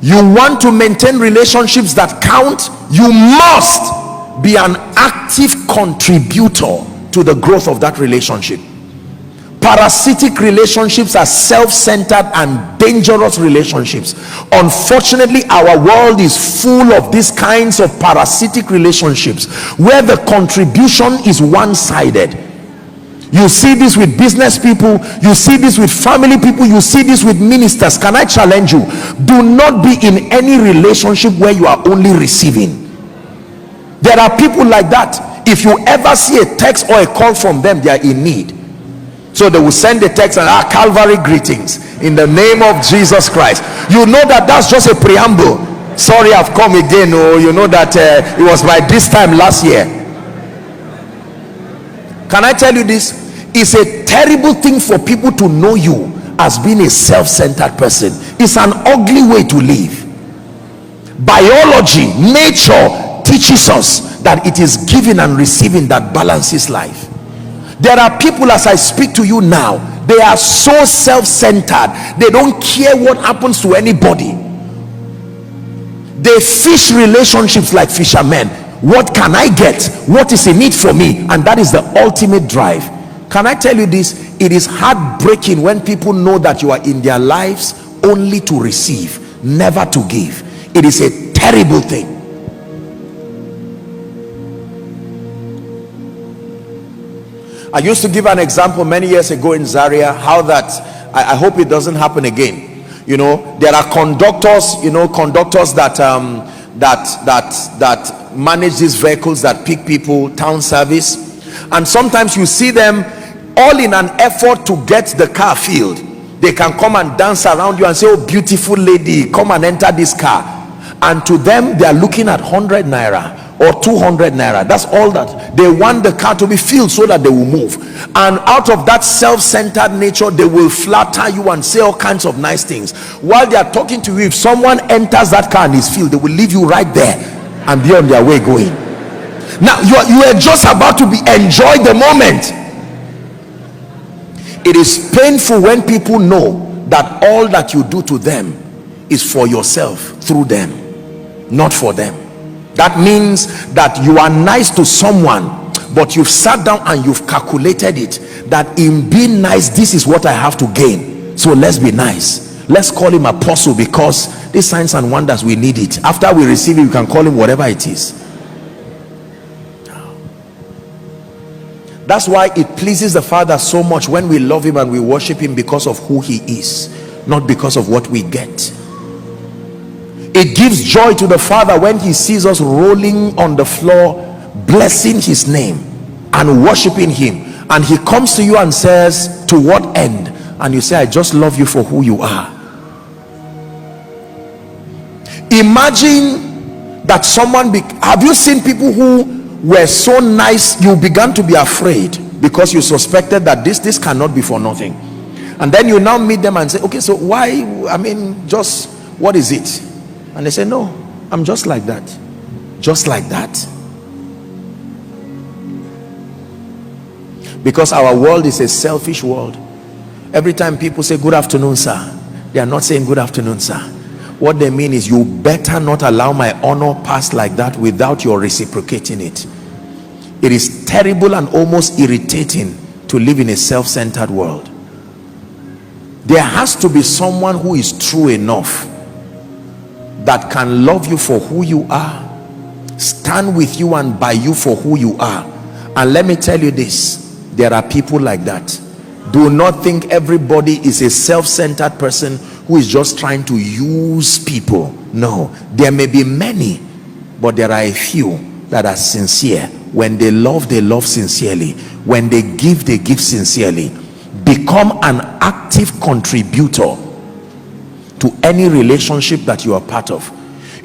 You want to maintain relationships that count, you must be an active contributor to the growth of that relationship. Parasitic relationships are self-centered and dangerous relationships. Unfortunately, our world is full of these kinds of parasitic relationships where the contribution is one-sided. You see this with business people, you see this with family people, you see this with ministers. Can I challenge you? Do not be in any relationship where you are only receiving. There are people like that. If you ever see a text or a call from them, they are in need. So they will send a text and Calvary greetings in the name of Jesus Christ. You know that that's just a preamble. Sorry, I've come again. Oh, you know that it was by this time last year. Can I tell you this? It's a terrible thing for people to know you as being a self-centered person. It's an ugly way to live. Biology, nature teaches us that it is giving and receiving that balances life. There are people, as I speak to you now, they are so self-centered, they don't care what happens to anybody. They fish relationships like fishermen. What can I get? What is in it for me? And that is the ultimate drive. Can I tell you this? It is heartbreaking when people know that you are in their lives only to receive, never to give. It is a terrible thing. I used to give an example many years ago in Zaria, how that I hope it doesn't happen again. You know, there are conductors, you know, conductors that that manage these vehicles that pick people, town service, and sometimes you see them all in an effort to get the car filled. They can come and dance around you and say, oh beautiful lady, come and enter this car, and to them they are looking at 100 naira or 200 naira. That's all that they want the car to be filled so that they will move. And out of that self-centered nature, they will flatter you and say all kinds of nice things. While they are talking to you, if someone enters that car and is filled, they will leave you right there and be on their way going. Now you are just about to enjoy the moment. It is painful when people know that all that you do to them is for yourself, through them, not for them. That means that you are nice to someone, but you've sat down and you've calculated it, that in being nice, this is what I have to gain, so let's be nice. Let's call him apostle, because these signs and wonders, we need it. After we receive it, we can call him whatever it is. That's why it pleases the Father so much when we love him and we worship him because of who he is, not because of what we get. It gives joy to the Father when he sees us rolling on the floor, blessing his name and worshiping him, and he comes to you and says, to what end? And you say, I just love you for who you are. Imagine that someone have you seen people who were so nice, you began to be afraid because you suspected that this cannot be for nothing, and then you now meet them and say, okay, so why, I mean, just what is it? And they say, no, I'm just like that. Just like that. Because our world is a selfish world. Every time people say good afternoon sir, they are not saying good afternoon sir. What they mean is, you better not allow my honor pass like that without your reciprocating it. It is terrible and almost irritating to live in a self-centered world. There has to be someone who is true enough that can love you for who you are, stand with you and by you for who you are. And let me tell you this, there are people like that. Do not think everybody is a self-centered person who is just trying to use people. No, there may be many, but there are a few that are sincere. When they love sincerely. When they give sincerely. Become an active contributor to any relationship that you are part of.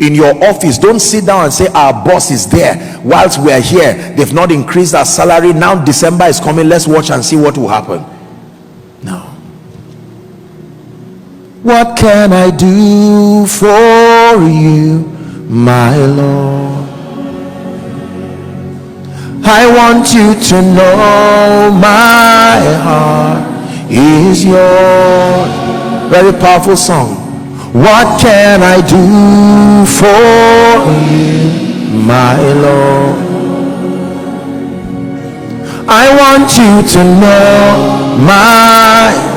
In your office, don't sit down and say, our boss is there whilst we are here, they've not increased our salary, now December is coming, let's watch and see what will happen. No. What can I do for you, my Lord? I want you to know my heart is yours. Very powerful song. What can I do for you, my Lord? I want you to know my